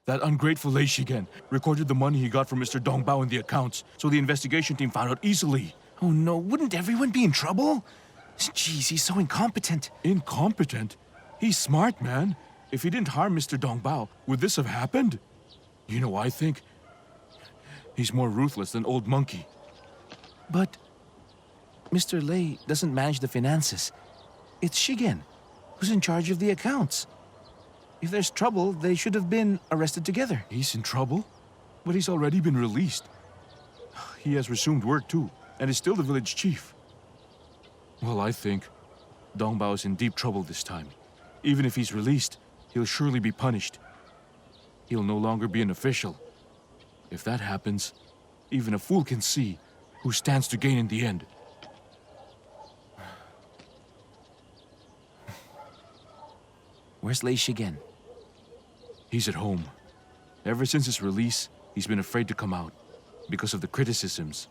That ungrateful Lei Shigen recorded the money he got from Mr. Dongbao in the accounts, so the investigation team found out easily. Oh no, wouldn't everyone be in trouble? Jeez, he's so incompetent. Incompetent? He's smart, man. If he didn't harm Mr. Dongbao, would this have happened? You know, I think he's more ruthless than Old Monkey. But Mr. Lei doesn't manage the finances. It's Shigen who's in charge of the accounts. If there's trouble, they should have been arrested together. He's in trouble? But he's already been released. He has resumed work too, and is still the village chief. Well, I think Dongbao is in deep trouble this time. Even if he's released, he'll surely be punished. He'll no longer be an official. If that happens, even a fool can see who stands to gain in the end. Where's Lei Shigen? He's at home. Ever since his release, he's been afraid to come out because of the criticisms.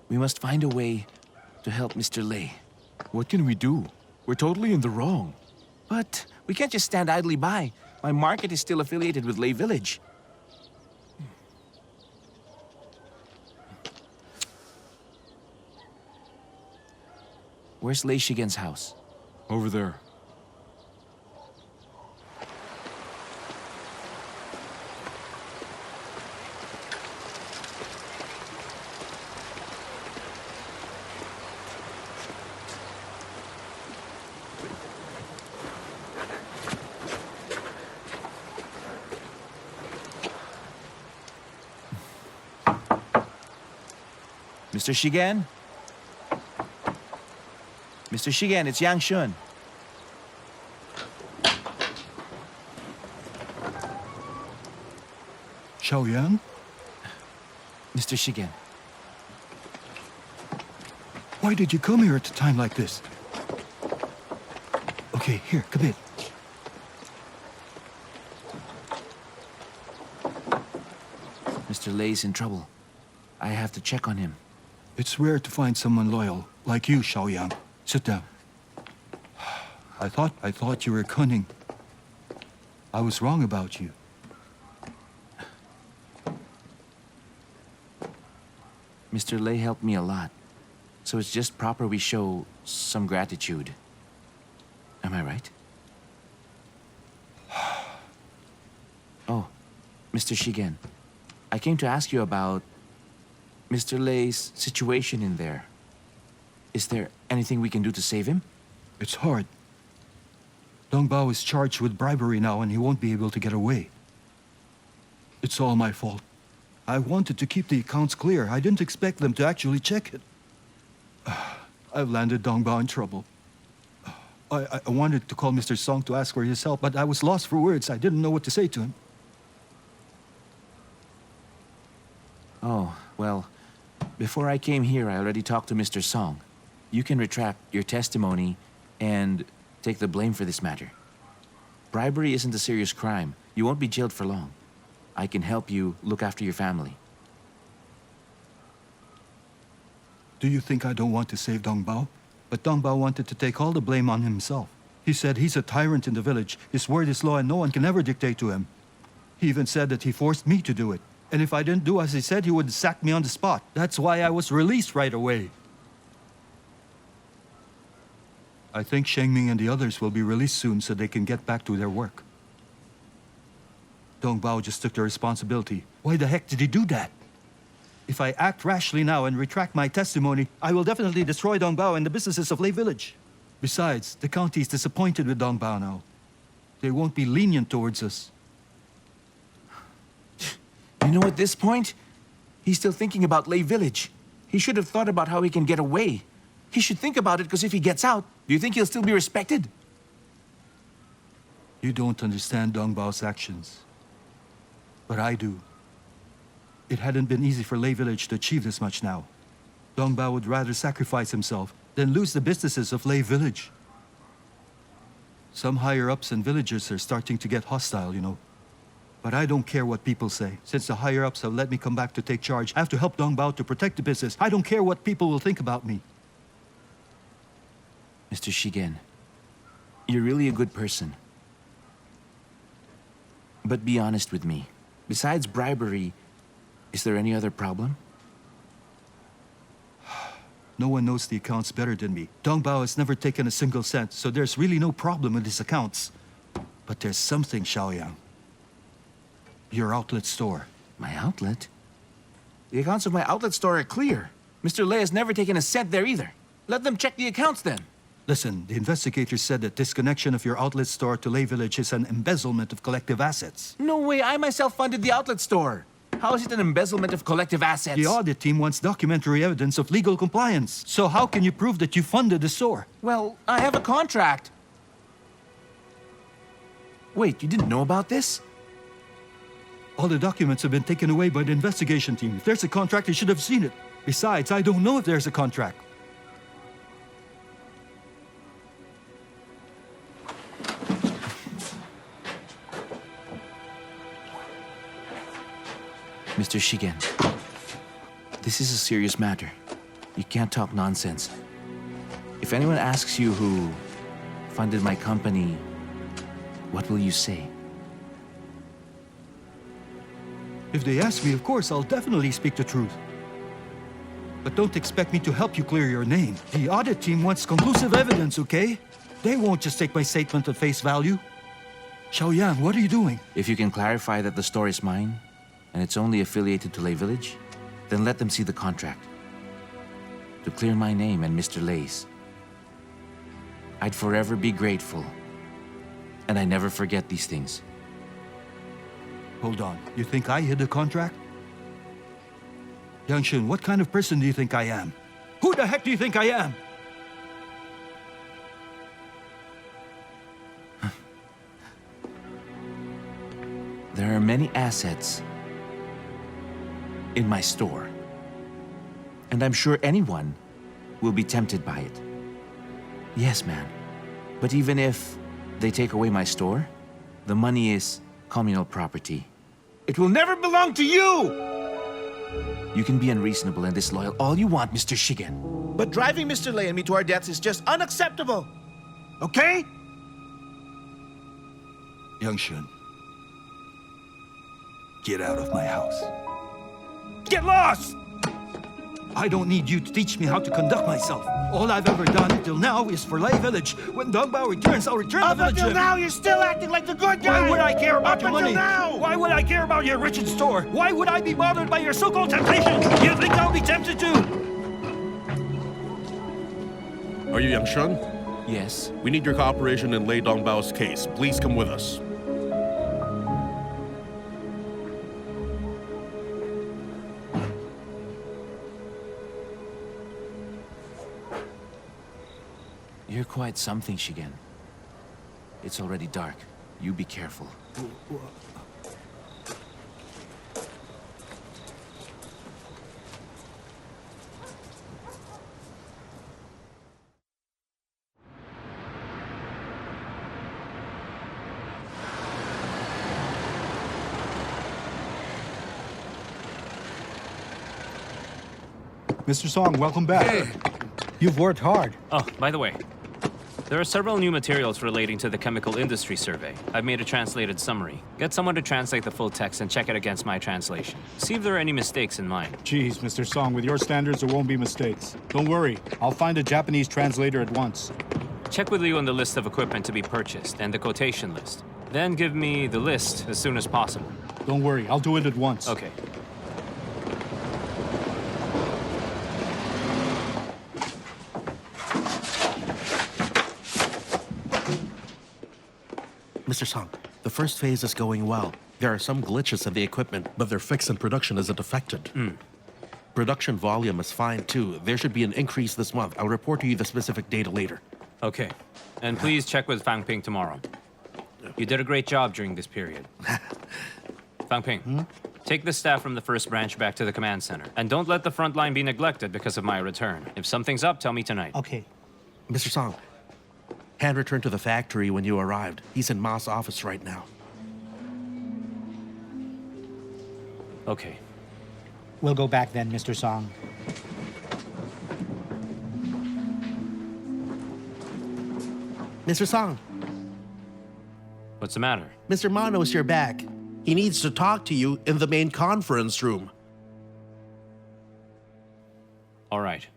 We must find a way to help Mr. Lei. What can we do? We're totally in the wrong. But we can't just stand idly by. My market is still affiliated with Lei Village. Where's Lei Shigen's house? Over there. Mr. Shigen? Mr. Shigen, it's Yang Shuo. Xiaoyan? Mr. Shigen. Why did you come here at a time like this? Okay, here, come in. Mr. Lei's in trouble. I have to check on him. It's rare to find someone loyal, like you, Xiaoyan. Sit down. I thought you were cunning. I was wrong about you. Mr. Lei helped me a lot, so it's just proper we show some gratitude. Am I right? Oh, Mr. Shigen, I came to ask you about Mr. Lei's situation in there. Is there anything we can do to save him? It's hard. Dongbao is charged with bribery now and he won't be able to get away. It's all my fault. I wanted to keep the accounts clear. I didn't expect them to actually check it. I've landed Dongbao in trouble. I wanted to call Mr. Song to ask for his help, but I was lost for words. I didn't know what to say to him. Oh, well, before I came here, I already talked to Mr. Song. You can retract your testimony and take the blame for this matter. Bribery isn't a serious crime. You won't be jailed for long. I can help you look after your family. Do you think I don't want to save Dongbao? But Dongbao wanted to take all the blame on himself. He said he's a tyrant in the village. His word is law and no one can ever dictate to him. He even said that he forced me to do it. And if I didn't do as he said, he would sack me on the spot. That's why I was released right away. I think Shengming and the others will be released soon so they can get back to their work. Dongbao just took the responsibility. Why the heck did he do that? If I act rashly now and retract my testimony, I will definitely destroy Dongbao and the businesses of Lei Village. Besides, the county is disappointed with Dongbao now. They won't be lenient towards us. You know, at this point, he's still thinking about Lei Village. He should have thought about how he can get away. He should think about it, because if he gets out, do you think he'll still be respected? You don't understand Dongbao's actions. But I do. It hadn't been easy for Lei Village to achieve this much now. Dongbao would rather sacrifice himself than lose the businesses of Lei Village. Some higher-ups and villagers are starting to get hostile, you know. But I don't care what people say. Since the higher-ups have let me come back to take charge, I have to help Dongbao to protect the business. I don't care what people will think about me. Mr. Shigen, you're really a good person. But be honest with me. Besides bribery, is there any other problem? No one knows the accounts better than me. Dongbao has never taken a single cent, so there's really no problem with his accounts. But there's something, Xiaoyang. Your outlet store. My outlet? The accounts of my outlet store are clear. Mr. Lei has never taken a cent there either. Let them check the accounts then. Listen, the investigators said that disconnection of your outlet store to Lei Village is an embezzlement of collective assets. No way, I myself funded the outlet store. How is it an embezzlement of collective assets? The audit team wants documentary evidence of legal compliance. So how can you prove that you funded the store? Well, I have a contract. Wait, you didn't know about this? All the documents have been taken away by the investigation team. If there's a contract, you should have seen it. Besides, I don't know if there's a contract. Mr. Shigen, this is a serious matter. You can't talk nonsense. If anyone asks you who funded my company, what will you say? If they ask me, of course, I'll definitely speak the truth. But don't expect me to help you clear your name. The audit team wants conclusive evidence, okay? They won't just take my statement at face value. Xiaoyang, what are you doing? If you can clarify that the store is mine, and it's only affiliated to Lei Village, then let them see the contract. To clear my name and Mr. Lei's. I'd forever be grateful. And I never forget these things. Hold on. You think I hid the contract? Yang Shun, what kind of person do you think I am? Who the heck do you think I am? There are many assets in my store. And I'm sure anyone will be tempted by it. Yes, man. But even if they take away my store, the money is communal property. It will never belong to you! You can be unreasonable and disloyal all you want, Mr. Shigen. But driving Mr. Lei and me to our deaths is just unacceptable. Okay? Yang Shun, get out of my house. Get lost! I don't need you to teach me how to conduct myself. All I've ever done until now is for Lei Village. When Dongbao returns, I'll return the village. Up until now, you're still acting like the good guy! Why would I care about your money? Now. Why would I care about your wretched store? Why would I be bothered by your so-called temptation? You think I'll be tempted too? Are you Yang Shun? Yes. We need your cooperation in Lei Dongbao's case. Please come with us. You're quite something, Shigen. It's already dark. You be careful. Mr. Song, welcome back. Hey. You've worked hard. Oh, by the way, there are several new materials relating to the chemical industry survey. I've made a translated summary. Get someone to translate the full text and check it against my translation. See if there are any mistakes in mine. Geez, Mr. Song, with your standards, there won't be mistakes. Don't worry, I'll find a Japanese translator at once. Check with Liu on the list of equipment to be purchased and the quotation list. Then give me the list as soon as possible. Don't worry, I'll do it at once. Okay. Mr. Song, the first phase is going well. There are some glitches in the equipment, but their fix in production isn't affected. Production volume is fine too. There should be an increase this month. I'll report to you the specific data later. Okay. And please check with Fang Ping tomorrow. You did a great job during this period. Fang Ping, take the staff from the first branch back to the command center. And don't let the front line be neglected because of my return. If something's up, tell me tonight. Okay. Mr. Song, Han returned to the factory when you arrived. He's in Ma's office right now. Okay. We'll go back then, Mr. Song. Mr. Song, What's the matter? Mr. Ma knows you're back. He needs to talk to you in the main conference room. All right.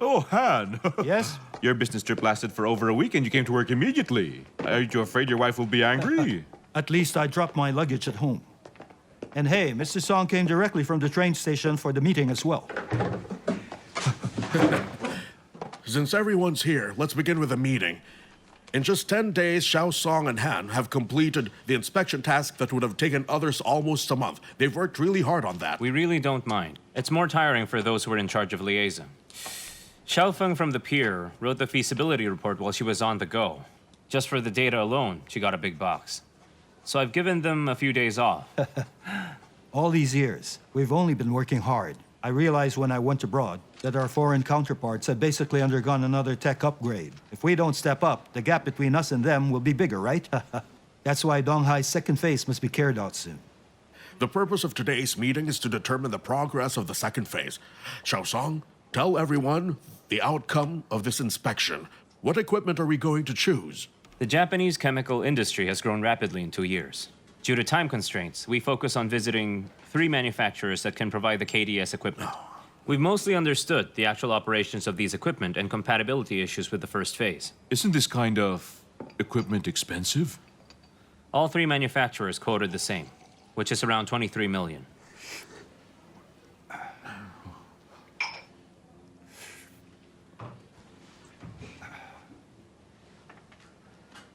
Oh, Han. Yes? Your business trip lasted for over a week and you came to work immediately. Aren't you afraid your wife will be angry? At least I dropped my luggage at home. And hey, Mr. Song came directly from the train station for the meeting as well. Since everyone's here, let's begin with the meeting. In just 10 days, Xiao Song and Han have completed the inspection task that would have taken others almost a month. They've worked really hard on that. We really don't mind. It's more tiring for those who are in charge of liaison. Xiao Feng from the pier wrote the feasibility report while she was on the go. Just for the data alone, she got a big box. So I've given them a few days off. All these years, we've only been working hard. I realized when I went abroad that our foreign counterparts had basically undergone another tech upgrade. If we don't step up, the gap between us and them will be bigger, right? That's why Donghai's second phase must be carried out soon. The purpose of today's meeting is to determine the progress of the second phase. Xiao Song, tell everyone the outcome of this inspection. What equipment are we going to choose? The Japanese chemical industry has grown rapidly in 2 years. Due to time constraints, we focus on visiting 3 manufacturers that can provide the KDS equipment. We've mostly understood the actual operations of these equipment and compatibility issues with the first phase. Isn't this kind of equipment expensive? All 3 manufacturers quoted the same, which is around 23 million.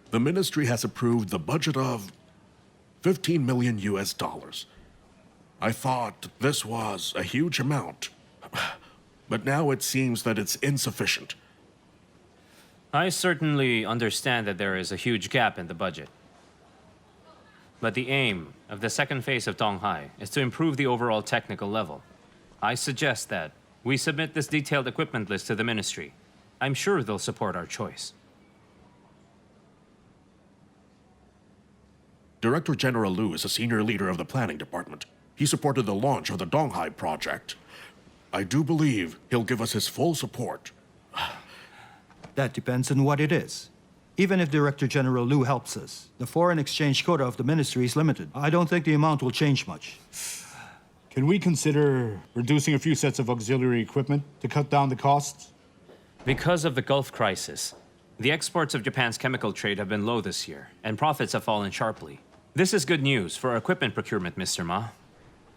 The ministry has approved the budget of 15 million US dollars. I thought this was a huge amount, but now it seems that it's insufficient. I certainly understand that there is a huge gap in the budget. But the aim of the second phase of Donghai is to improve the overall technical level. I suggest that we submit this detailed equipment list to the ministry. I'm sure they'll support our choice. Director General Liu is a senior leader of the planning department. He supported the launch of the Donghai project. I do believe he'll give us his full support. That depends on what it is. Even if Director General Liu helps us, the foreign exchange quota of the ministry is limited. I don't think the amount will change much. Can we consider reducing a few sets of auxiliary equipment to cut down the costs? Because of the Gulf crisis, the exports of Japan's chemical trade have been low this year, and profits have fallen sharply. This is good news for equipment procurement, Mr. Ma.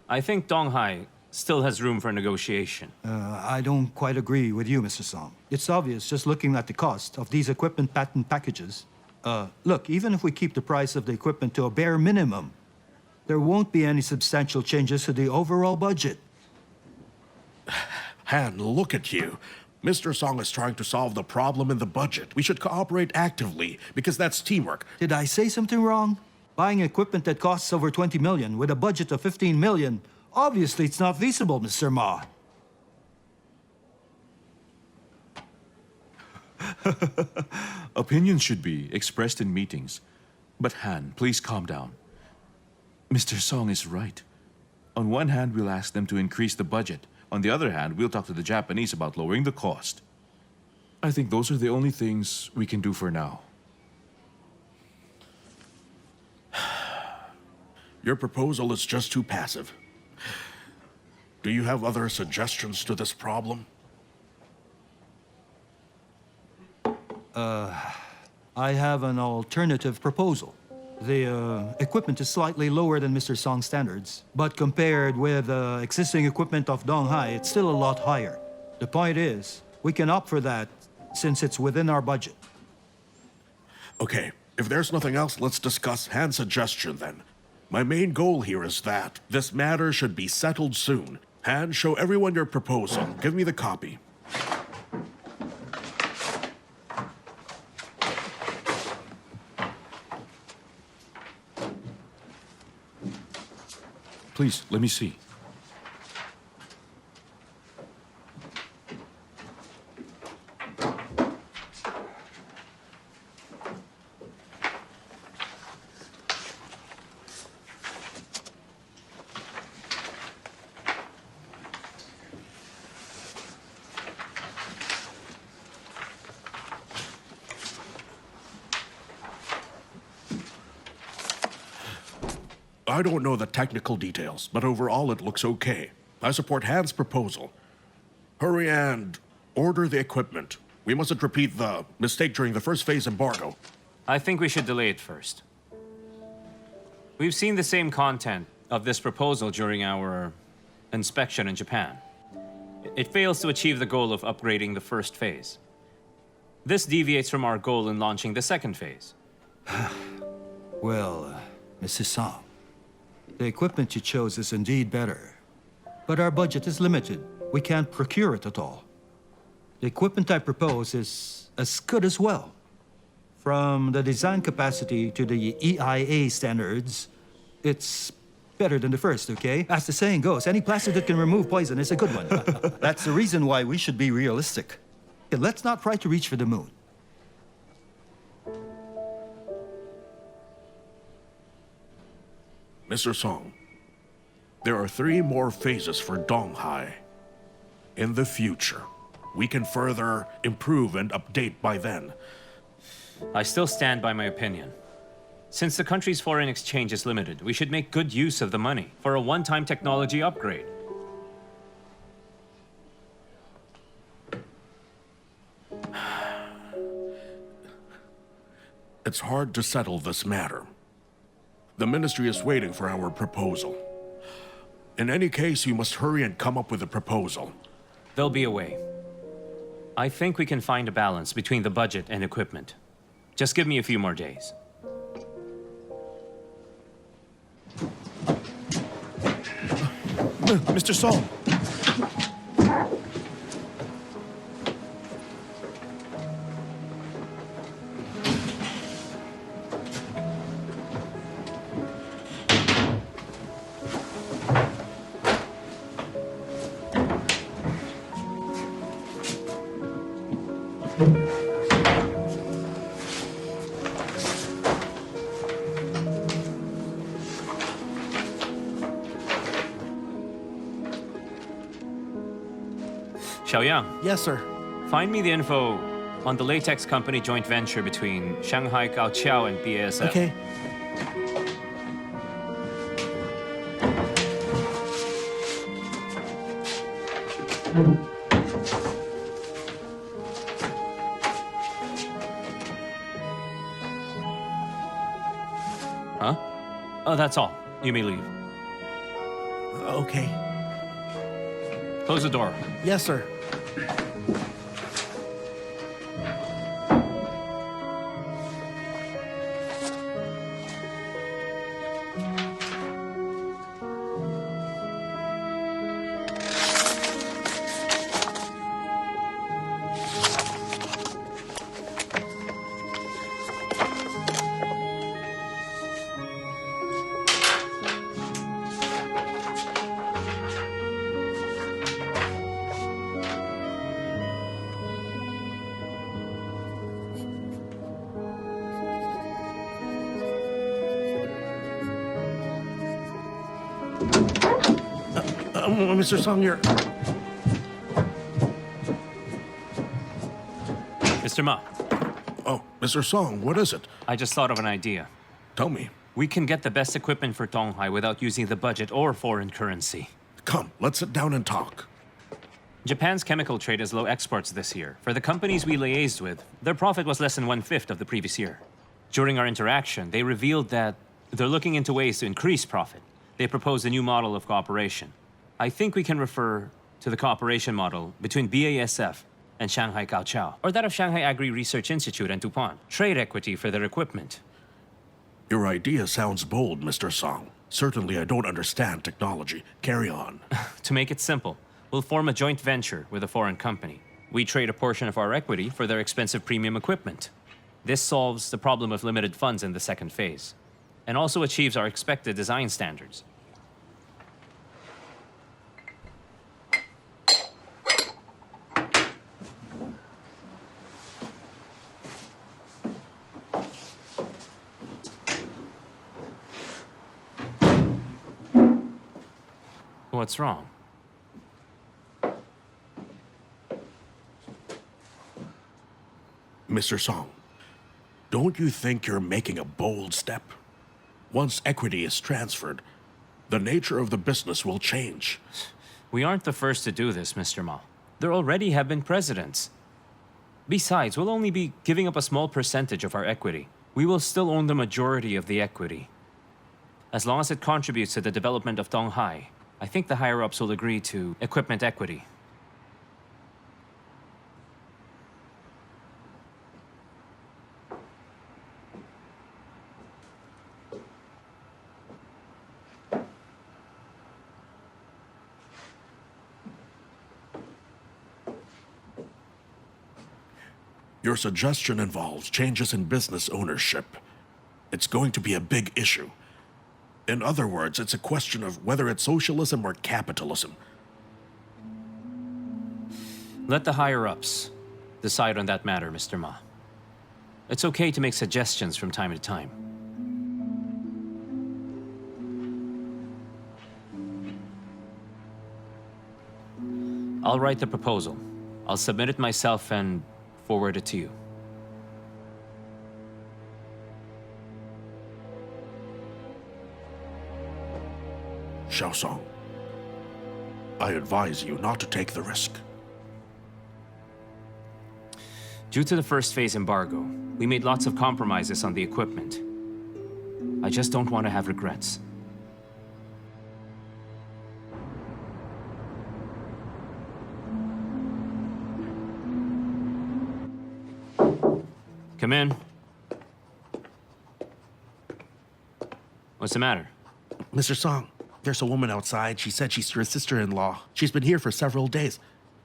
I think Donghai still has room for negotiation. I don't quite agree with you, Mr. Song. It's obvious just looking at the cost of these equipment patent packages. Look, even if we keep the price of the equipment to a bare minimum, there won't be any substantial changes to the overall budget. Han, look at you. Mr. Song is trying to solve the problem in the budget. We should cooperate actively, because that's teamwork. Did I say something wrong? Buying equipment that costs over 20 million with a budget of 15 million, obviously it's not feasible, Mr. Ma. Opinions should be expressed in meetings. But Han, please calm down. Mr. Song is right. On one hand, we'll ask them to increase the budget. On the other hand, we'll talk to the Japanese about lowering the cost. I think those are the only things we can do for now. Your proposal is just too passive. Do you have other suggestions to this problem? I have an alternative proposal. The equipment is slightly lower than Mr. Song's standards, but compared with existing equipment of Donghai, it's still a lot higher. The point is, we can opt for that since it's within our budget. Okay, if there's nothing else, let's discuss Han's suggestion then. My main goal here is that this matter should be settled soon. Han, show everyone your proposal. Give me the copy. Please, let me see. I don't know the technical details, but overall it looks okay. I support Han's proposal. Hurry and order the equipment. We mustn't repeat the mistake during the first phase embargo. I think we should delay it first. We've seen the same content of this proposal during our inspection in Japan. It fails to achieve the goal of upgrading the first phase. This deviates from our goal in launching the second phase. Well, Mrs. Song, the equipment you chose is indeed better. But our budget is limited. We can't procure it at all. The equipment I propose is as good as well. From the design capacity to the EIA standards, it's better than the first, okay? As the saying goes, any plastic that can remove poison is a good one. That's the reason why we should be realistic. Okay, let's not try to reach for the moon. Mr. Song, there are 3 more phases for Donghai. In the future, we can further improve and update by then. I still stand by my opinion. Since the country's foreign exchange is limited, we should make good use of the money for a one-time technology upgrade. It's hard to settle this matter. The ministry is waiting for our proposal. In any case, you must hurry and come up with a proposal. There'll be a way. I think we can find a balance between the budget and equipment. Just give me a few more days. Mr. Song! Xiaoyang, Yes, sir. find me the info on the latex company joint venture between Shanghai Gaoqiao and BASF. Okay. Huh? Oh, that's all. You may leave. Okay. Close the door. Yes, sir. Mr. Song, you're... Mr. Ma, Oh, Mr. Song, what is it? I just thought of an idea. Tell me. We can get the best equipment for Donghai without using the budget or foreign currency. Come, let's sit down and talk. Japan's chemical trade has low exports this year. For the companies we liaised with, their profit was less than 1/5 of the previous year. During our interaction, they revealed that they're looking into ways to increase profit. They proposed a new model of cooperation. I think we can refer to the cooperation model between BASF and Shanghai Gaoqiao, or that of Shanghai Agri Research Institute and DuPont. Trade equity for their equipment. Your idea sounds bold, Mr. Song. Certainly I don't understand technology. Carry on. To make it simple, we'll form a joint venture with a foreign company. We trade a portion of our equity for their expensive premium equipment. This solves the problem of limited funds in the second phase, and also achieves our expected design standards. What's wrong? Mr. Song, don't you think you're making a bold step? Once equity is transferred, the nature of the business will change. We aren't the first to do this, Mr. Ma. There already have been presidents. Besides, we'll only be giving up a small percentage of our equity. We will still own the majority of the equity. As long as it contributes to the development of Donghai, I think the higher-ups will agree to equipment equity. Your suggestion involves changes in business ownership. It's going to be a big issue. In other words, it's a question of whether it's socialism or capitalism. Let the higher-ups decide on that matter, Mr. Ma. It's okay to make suggestions from time to time. I'll write the proposal. I'll submit it myself and forward it to you. Xiaosong, I advise you not to take the risk. Due to the first phase embargo, we made lots of compromises on the equipment. I just don't want to have regrets. Come in. What's the matter? Mr. Song, there's a woman outside. She said she's your sister-in-law. She's been here for several days.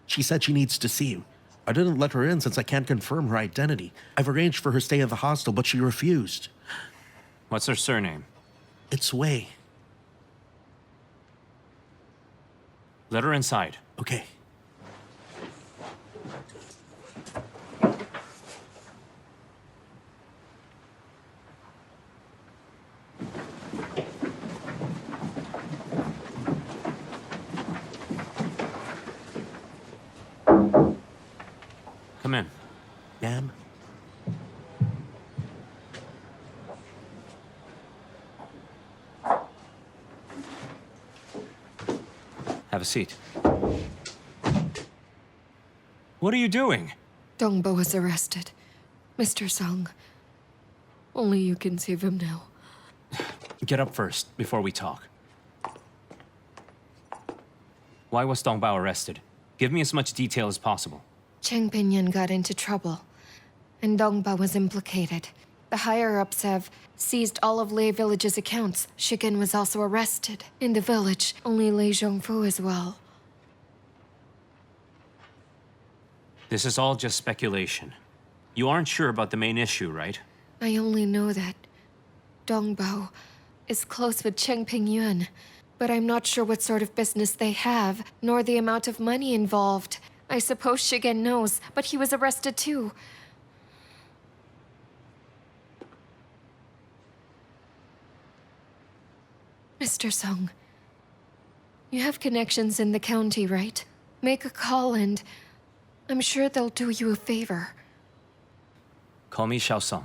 She said she needs to see you. I didn't let her in since I can't confirm her identity. I've arranged for her stay at the hostel, but she refused. What's her surname? It's Wei. Let her inside. Okay. Come in. Ma'am? Have a seat. What are you doing? Dongbao was arrested. Mr. Song, only you can save him now. Get up first, before we talk. Why was Dongbao arrested? Give me as much detail as possible. Cheng Kaiyan got into trouble, and Dongbao was implicated. The higher-ups have seized all of Lei Village's accounts. Shigen was also arrested. In the village, only Lei Zhongfu as well. This is all just speculation. You aren't sure about the main issue, right? I only know that Dongbao is close with Cheng Kaiyan, but I'm not sure what sort of business they have, nor the amount of money involved. I suppose Shigen knows, but he was arrested too. Mr. Song, you have connections in the county, right? Make a call and I'm sure they'll do you a favor. Call me Xiaosong.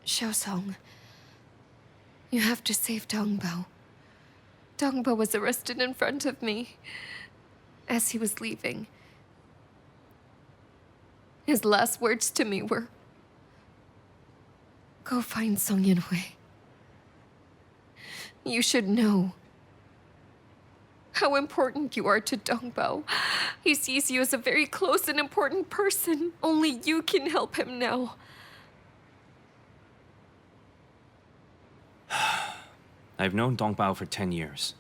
Xiaosong, you have to save Dongbao. Dongbao was arrested in front of me as he was leaving. His last words to me were, "Go find Song Yunhui. You should know how important you are to Dongbao. He sees you as a very close and important person. Only you can help him now." I've known Dongbao for 10 years.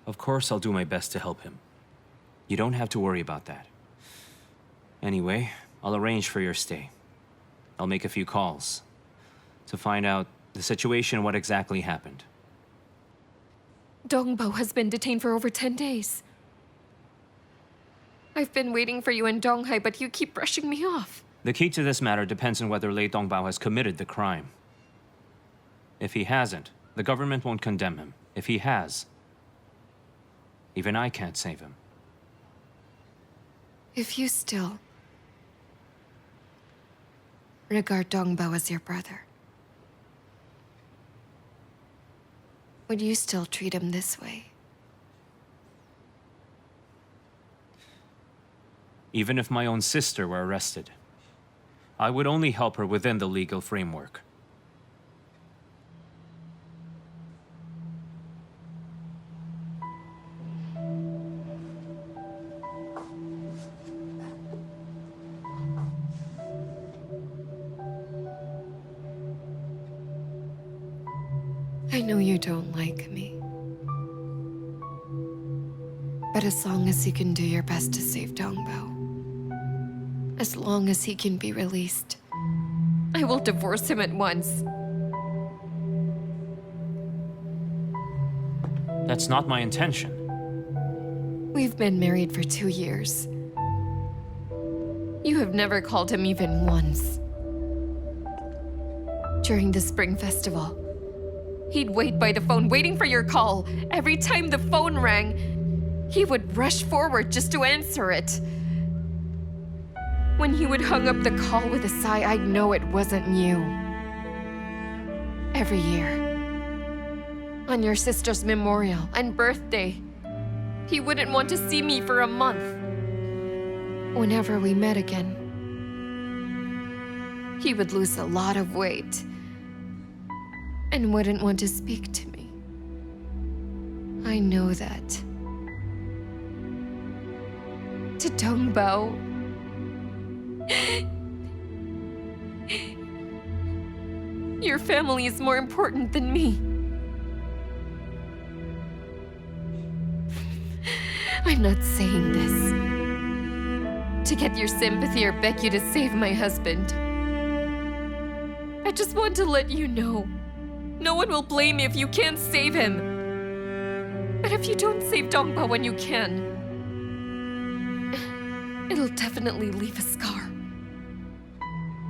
Of course I'll do my best to help him. You don't have to worry about that. Anyway, I'll arrange for your stay. I'll make a few calls to find out the situation and what exactly happened. Dongbao has been detained for over 10 days. I've been waiting for you in Donghai, but you keep brushing me off. The key to this matter depends on whether Lei Dongbao has committed the crime. If he hasn't, the government won't condemn him. If he has, even I can't save him. If you still regard Dongbao as your brother, would you still treat him this way? Even if my own sister were arrested, I would only help her within the legal framework. I know you don't like me. But as long as you can do your best to save Dongbao, as long as he can be released, I will divorce him at once. That's not my intention. We've been married for 2 years. You have never called him even once. During the Spring Festival, he'd wait by the phone waiting for your call. Every time the phone rang, he would rush forward just to answer it. When he would hung up the call with a sigh, I'd know it wasn't you. Every year, on your sister's memorial and birthday, he wouldn't want to see me for a month. Whenever we met again, he would lose a lot of weight and wouldn't want to speak to me. I know that. To Dongbao, your family is more important than me. I'm not saying this to get your sympathy or beg you to save my husband. I just want to let you know, no one will blame you if you can't save him. But if you don't save Dongbao when you can, it'll definitely leave a scar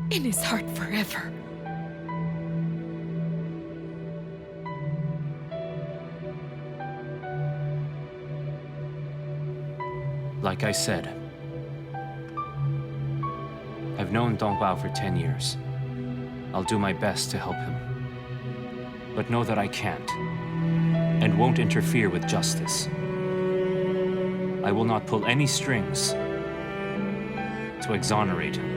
in his heart forever. Like I said, I've known Dongbao for 10 years. I'll do my best to help him. But know that I can't and won't interfere with justice. I will not pull any strings to exonerate him.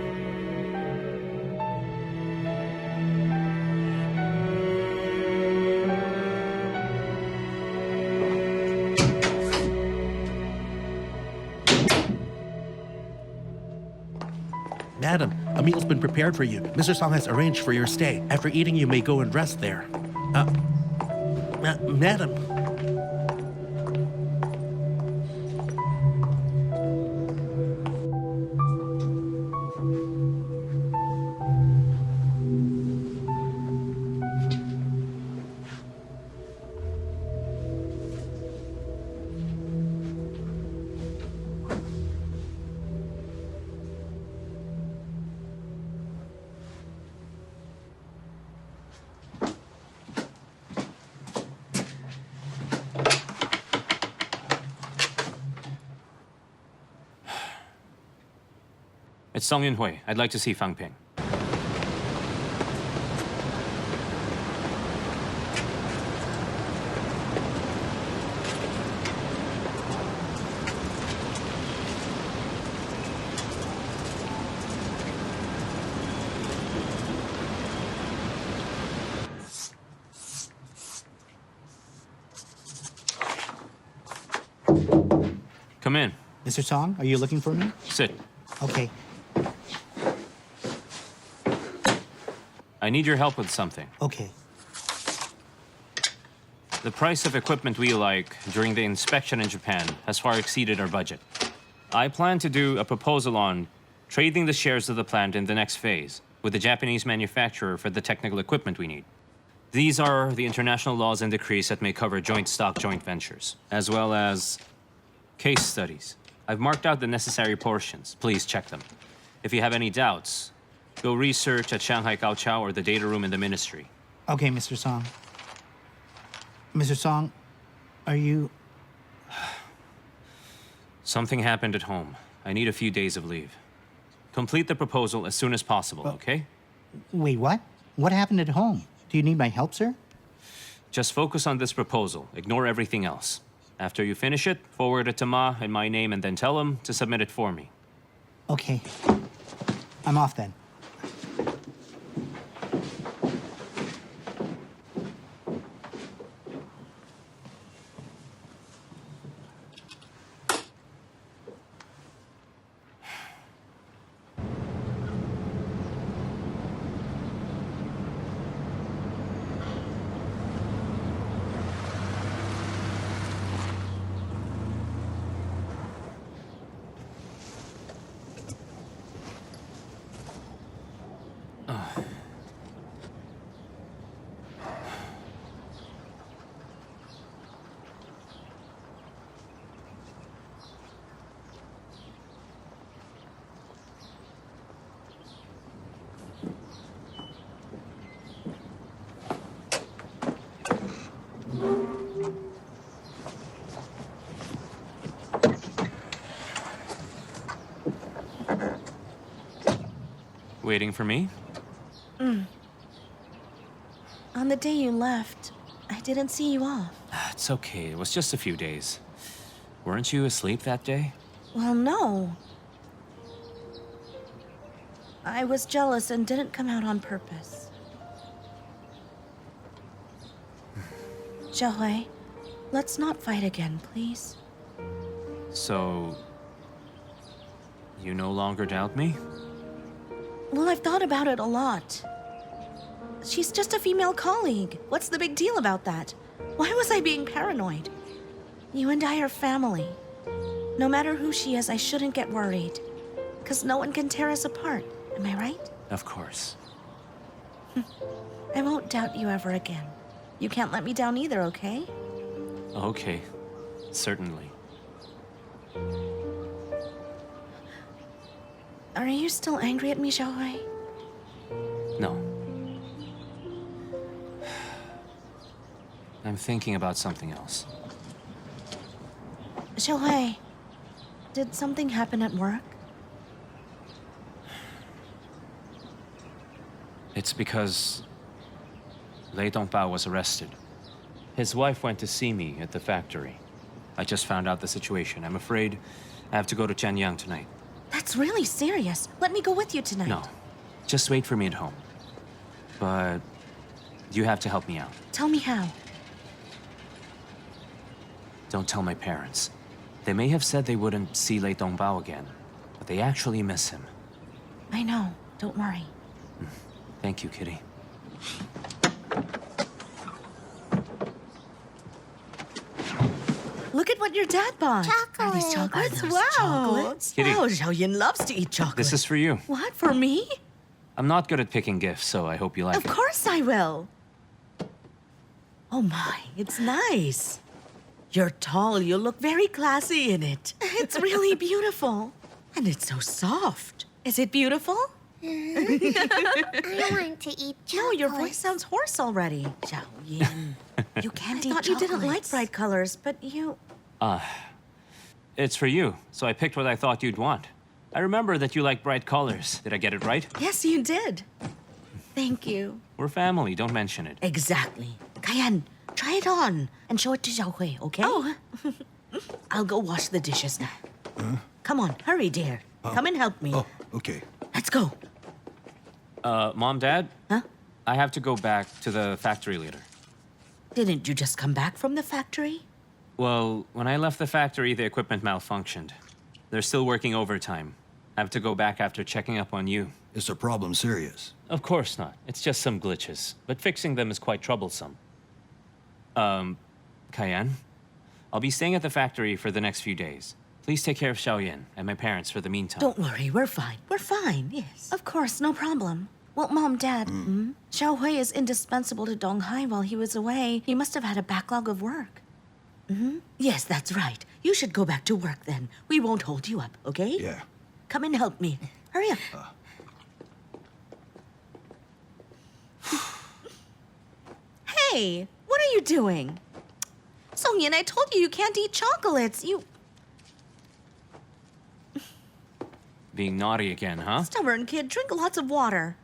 Madam, a meal's been prepared for you. Mr. Song has arranged for your stay. After eating, you may go and rest there. Madam. It's Song Yunhui. I'd like to see Fang Ping. Come in. Mr. Song, are you looking for me? Sit. Okay. I need your help with something. Okay. The price of equipment we like during the inspection in Japan has far exceeded our budget. I plan to do a proposal on trading the shares of the plant in the next phase with the Japanese manufacturer for the technical equipment we need. These are the international laws and decrees that may cover joint stock joint ventures, as well as case studies. I've marked out the necessary portions. Please check them. If you have any doubts, go research at Shanghai Gaoqiao or the data room in the ministry. Okay, Mr. Song. Mr. Song, are you... Something happened at home. I need a few days of leave. Complete the proposal as soon as possible, okay? Wait, what? What happened at home? Do you need my help, sir? Just focus on this proposal. Ignore everything else. After you finish it, forward it to Ma in my name and then tell him to submit it for me. Okay. I'm off then. Waiting for me? On the day you left, I didn't see you off. It's okay. It was just a few days. Weren't you asleep that day? Well, no. I was jealous and didn't come out on purpose. Xiaolei, let's not fight again, please. So... you no longer doubt me? Well, I've thought about it a lot. She's just a female colleague. What's the big deal about that? Why was I being paranoid? You and I are family. No matter who she is, I shouldn't get worried. Because no one can tear us apart. Am I right? Of course. I won't doubt you ever again. You can't let me down either, okay? Okay. Certainly. Are you still angry at me, Xiaolei? No. I'm thinking about something else. Xiaolei, did something happen at work? It's because Lei Dongbao was arrested. His wife went to see me at the factory. I just found out the situation. I'm afraid I have to go to Shenyang tonight. That's really serious. Let me go with you tonight. No. Just wait for me at home. But you have to help me out. Tell me how. Don't tell my parents. They may have said they wouldn't see Lei Dongbao again, but they actually miss him. I know. Don't worry. Thank you, Kitty. Look at what your dad bought. Are these chocolates? Wow. Chocolates? Kitty. Wow, Xiaoyan loves to eat chocolate. This is for you. What, for me? I'm not good at picking gifts, so I hope you like Of it. course I will. Oh my, it's nice. You're tall, you look very classy in it. It's really beautiful. And it's so soft. Is it beautiful? I want to eat chocolate. No, your voice sounds hoarse already. Xiaoyan, you can't eat chocolate. I thought you didn't like bright colors, but you... It's for you, so I picked what I thought you'd want. I remember that you like bright colors. Did I get it right? Yes, you did. Thank you. We're family, don't mention it. Exactly. Kaiyan, try it on and show it to Xiaohui, okay? Oh. I'll go wash the dishes now. Come on, hurry, dear. Come and help me. Oh, okay. Let's go. Mom, Dad? Huh? I have to go back to the factory later. Didn't you just come back from the factory? Well, when I left the factory, the equipment malfunctioned. They're still working overtime. I have to go back after checking up on you. Is the problem serious? Of course not. It's just some glitches. But fixing them is quite troublesome. Kaiyan? I'll be staying at the factory for the next few days. Please take care of Xiaoyan and my parents for the meantime. Don't worry, we're fine. We're fine, yes. Of course, no problem. Well, Mom, Dad, Xiaohui is indispensable to Donghai while he was away. He must have had a backlog of work. Yes, that's right. You should go back to work then. We won't hold you up, okay? Yeah. Come and help me. Hurry up. Hey, what are you doing? Songyan, I told you you can't eat chocolates. You Being naughty again, huh? stubborn kid, drink lots of water.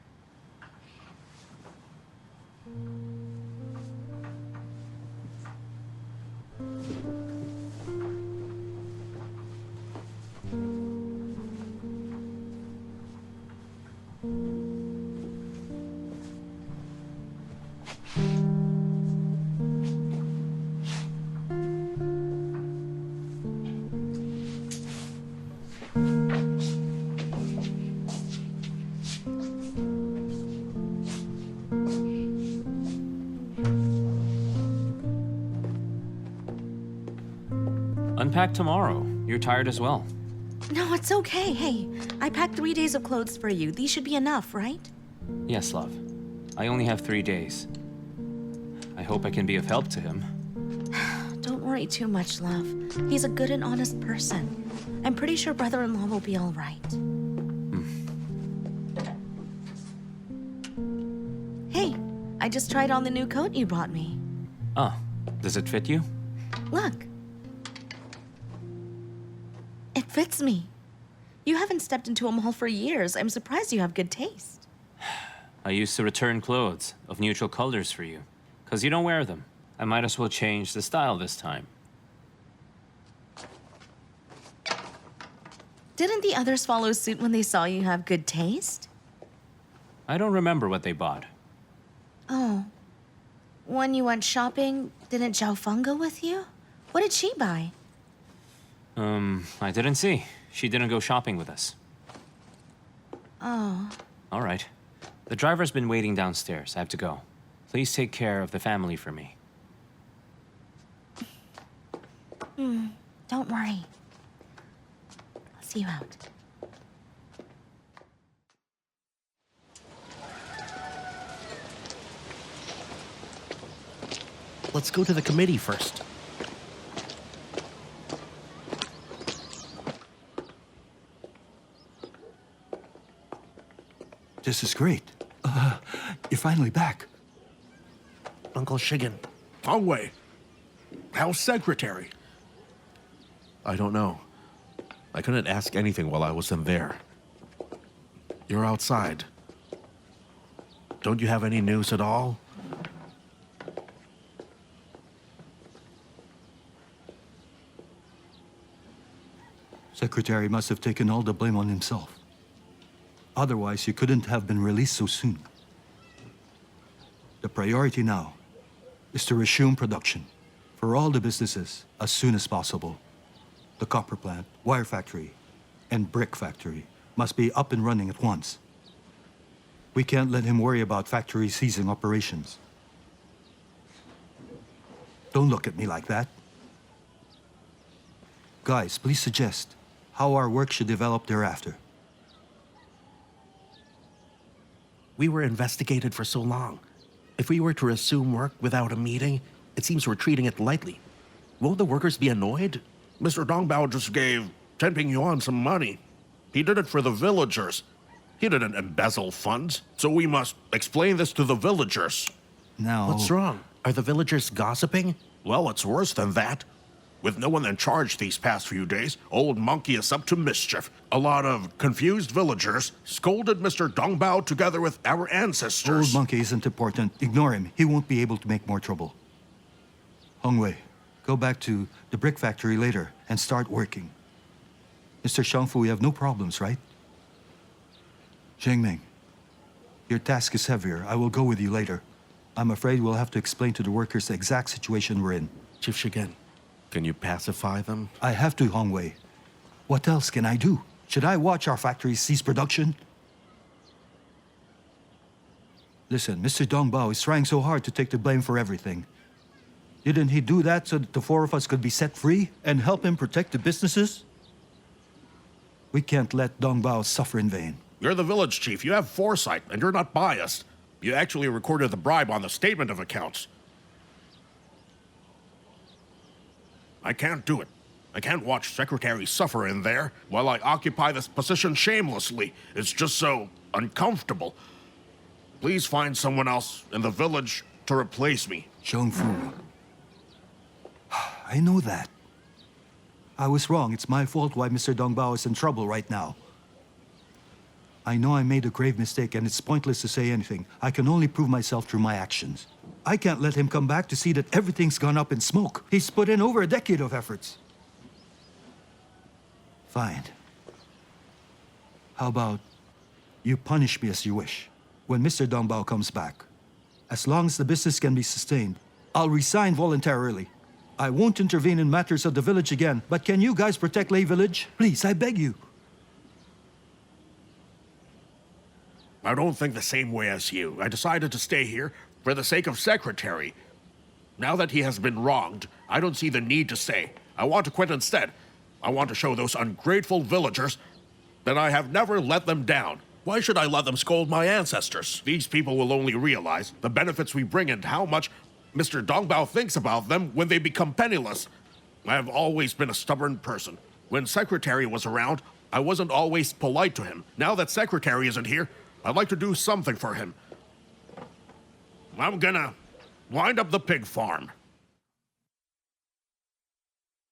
Unpack tomorrow. You're tired as well. No, it's okay. Hey, I packed 3 days of clothes for you. These should be enough, right? Yes, love. I only have 3 days. I hope I can be of help to him. Don't worry too much, love. He's a good and honest person. I'm pretty sure brother-in-law will be all right. Hey, I just tried on the new coat you brought me. Oh, does it fit you? Look. It fits me. You haven't stepped into a mall for years. I'm surprised you have good taste. I used to return clothes of neutral colors for you, 'cause you don't wear them. I might as well change the style this time. Didn't the others follow suit when they saw you have good taste? I don't remember what they bought. Oh. When you went shopping, didn't Zhao Feng go with you? What did she buy? I didn't see. She didn't go shopping with us. Oh. All right. The driver's been waiting downstairs. I have to go. Please take care of the family for me. Don't worry. I'll see you out. Let's go to the committee first. This is great. You're finally back. Uncle Shigen. Hong Wei, how's secretary? I don't know. I couldn't ask anything while I was in there. You're outside. Don't you have any news at all? Secretary must have taken all the blame on himself. Otherwise, he couldn't have been released so soon. The priority now is to resume production for all the businesses as soon as possible. The copper plant, wire factory, and brick factory must be up and running at once. We can't let him worry about factory ceasing operations. Don't look at me like that. Guys, please suggest how our work should develop thereafter. We were investigated for so long. If we were to resume work without a meeting, it seems we're treating it lightly. Won't the workers be annoyed? Mr. Dongbao just gave Chen Pingyuan some money. He did it for the villagers. He didn't embezzle funds, so we must explain this to the villagers. Now... What's wrong? Are the villagers gossiping? Well, it's worse than that. With no one in charge these past few days, Old Monkey is up to mischief. A lot of confused villagers scolded Mr. Dongbao together with our ancestors. Old Monkey isn't important. Ignore him. He won't be able to make more trouble. Hongwei, go back to the brick factory later and start working. Mr. Shangfu, you have no problems, right? Zhengming, your task is heavier. I will go with you later. I'm afraid we'll have to explain to the workers the exact situation we're in. Chief Shigen, can you pacify them? I have to, Hongwei. What else can I do? Should I watch our factory cease production? Listen, Mr. Dongbao is trying so hard to take the blame for everything. Didn't he do that so that the four of us could be set free and help him protect the businesses? We can't let Dongbao suffer in vain. You're the village chief. You have foresight, and you're not biased. You actually recorded the bribe on the statement of accounts. I can't do it. I can't watch Secretary suffer in there while I occupy this position shamelessly. It's just so uncomfortable. Please find someone else in the village to replace me. Zhongfu. I know that. I was wrong. It's my fault why Mr. Dongbao is in trouble right now. I know I made a grave mistake and it's pointless to say anything. I can only prove myself through my actions. I can't let him come back to see that everything's gone up in smoke. He's put in over a decade of efforts. Fine. How about you punish me as you wish when Mr. Dongbao comes back? As long as the business can be sustained, I'll resign voluntarily. I won't intervene in matters of the village again, but can you guys protect Lei Village? Please, I beg you. I don't think the same way as you. I decided to stay here for the sake of Secretary. Now that he has been wronged, I don't see the need to stay. I want to quit instead. I want to show those ungrateful villagers that I have never let them down. Why should I let them scold my ancestors? These people will only realize the benefits we bring and how much Mr. Dongbao thinks about them when they become penniless. I have always been a stubborn person. When Secretary was around, I wasn't always polite to him. Now that Secretary isn't here, I'd like to do something for him. I'm gonna wind up the pig farm.